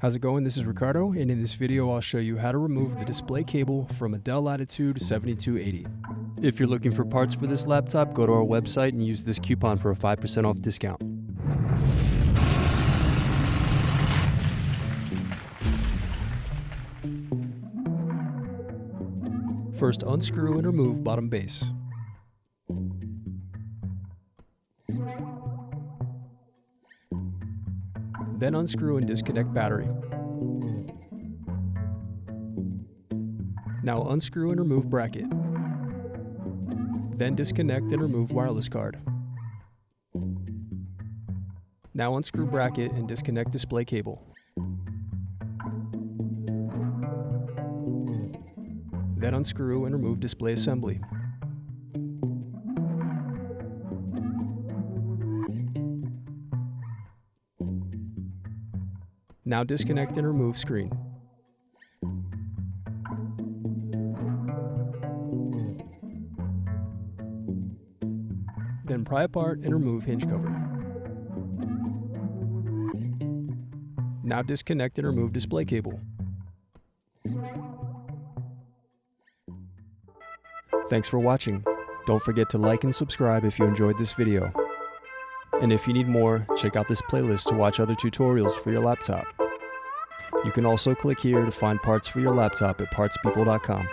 How's it going? This is Ricardo, and in this video I'll show you how to remove the display cable from a Dell Latitude 7280. If you're looking for parts for this laptop, go to our website and use this coupon for a 5% off discount. First, unscrew and remove bottom base. Then unscrew and disconnect battery. Now unscrew and remove bracket. Then disconnect and remove wireless card. Now unscrew bracket and disconnect display cable. Then unscrew and remove display assembly. Now disconnect and remove screen. Then pry apart and remove hinge cover. Now disconnect and remove display cable. Thanks for watching. Don't forget to like and subscribe if you enjoyed this video. And if you need more, check out this playlist to watch other tutorials for your laptop. You can also click here to find parts for your laptop at partspeople.com.